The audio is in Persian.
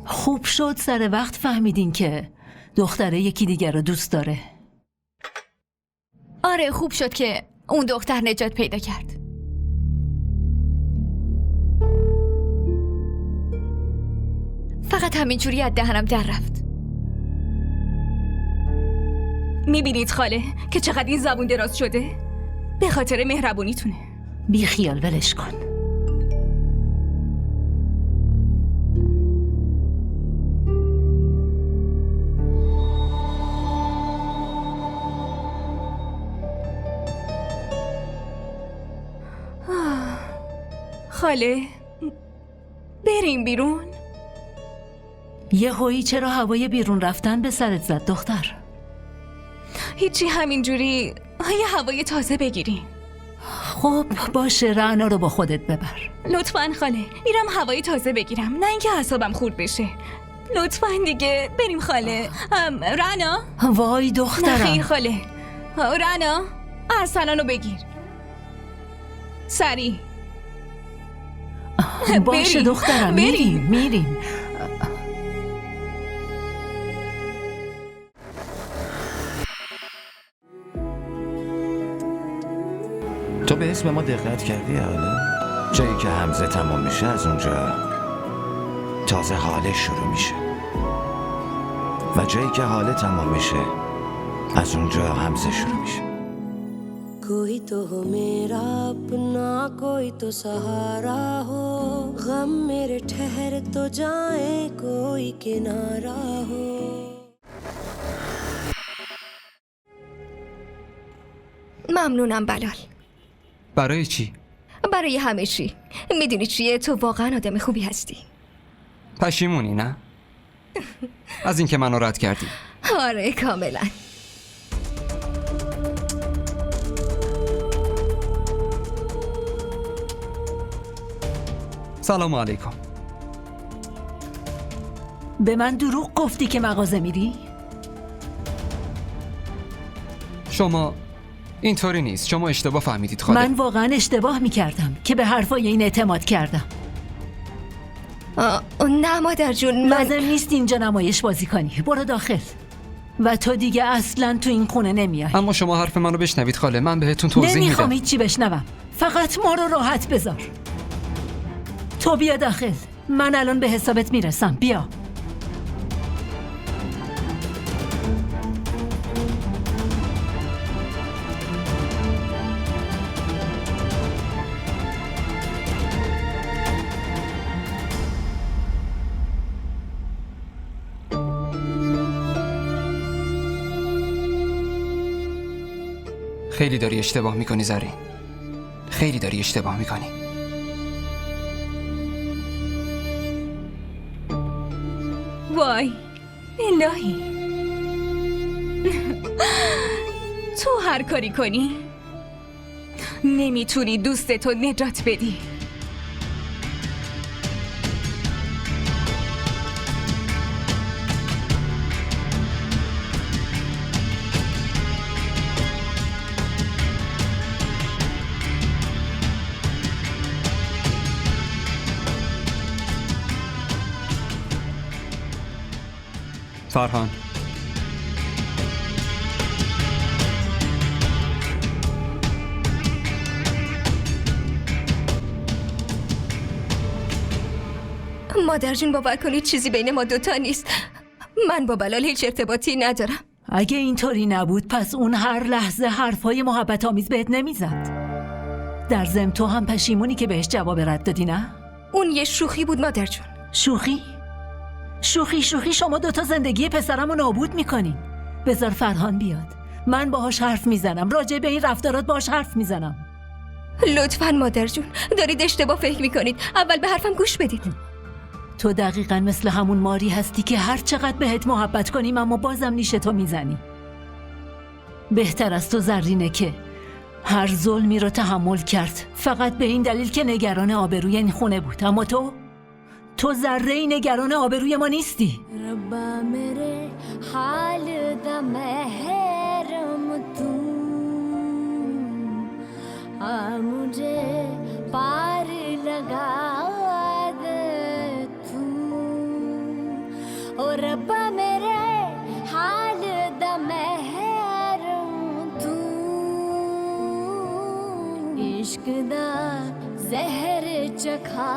خوب شد سر وقت فهمیدین که دختره یکی دیگر رو دوست داره. آره خوب شد که اون دختر نجات پیدا کرد. فقط همینجوری از دهنم در رفت. میبینید خاله که چقدر این زبون دراز شده؟ به خاطر مهربونیتونه. بی خیال ولش کن. خاله بریم بیرون. یه هویی چرا هوای بیرون رفتن به سرت زد دختر؟ هیچی، همینجوری یه هوای تازه بگیریم. خب باشه، رعنا رو با خودت ببر. لطفاً خاله، میرم هوای تازه بگیرم، نه اینکه اعصابم خورد بشه. لطفاً دیگه بریم خاله. رعنا. وای دخترم. نه خیر خاله. رعنا ارسلانو بگیر سریع. باشه دخترم، میریم. تو به اسم ما دقت کردی حالا؟ جایی که حمزه تمام میشه از اونجا تازه حاله شروع میشه و جایی که حاله تمام میشه از اونجا حمزه شروع میشه. कोई तो हो मेरा अपना कोई तो सहारा हो गम मेरे ठहर तो जाए कोई किनारा हो. ممنونم بلال. برای چی؟ برای همه چی. میدونی چیه؟ تو واقعا آدم خوبی هستی. پشیمونی نه؟ از اینکه منو رد کردی؟ آره کاملا. سلام علیکم. به من دروغ گفتی که مغازه میری؟ شما اینطوری نیست، شما اشتباه فهمیدید خاله. من واقعا اشتباه میکردم که به حرفای این اعتماد کردم. نه مادر جون، من لازم نیست اینجا نمایش بازی کنی. برو داخل. و تو دیگه اصلا تو این خونه نمیای. اما شما حرف منو بشنوید خاله، من بهتون توضیح میدم. نمیخوام هیچی بشنوم، فقط ما رو راحت بذار. تو بیا داخل، من الان به حسابت میرسم. بیا. خیلی داری اشتباه میکنی زرین، خیلی داری اشتباه میکنی. وای الهی. تو هر کاری کنی نمیتونی دوستتو نجات بدی. فرهان مادر جون باور کنید چیزی بین ما دوتا نیست. من با بلال هیچ ارتباطی ندارم. اگه اینطوری نبود پس اون هر لحظه حرفای محبت آمیز بهت نمیزد. در ضمن تو هم پشیمونی که بهش جواب رد دادی نه؟ اون یه شوخی بود مادر جون. شوخی؟ شوخی شما دوتا زندگی پسرمو نابود میکنین. بذار فرهان بیاد، من باهاش حرف میزنم، راجع به این رفتارات باهاش حرف میزنم. لطفاً مادر جون، دارید اشتباه فکر میکنید. اول به حرفم گوش بدید. تو دقیقاً مثل همون ماری هستی که هر چقدر بهت محبت کنیم اما بازم نیشتو میزنی. بهتر از تو زرینه که هر ظلمی رو تحمل کرد فقط به این دلیل که نگران آبروی این خونه بود. اما تو ذره‌ای نگران آبروی ما نیستی. रब्बा मेरे हाल दा महरम तू आ मुझे पार लगा दे तू ओ रब्बा मेरे हाल दा महरूम तू इश्क दा जहर चखा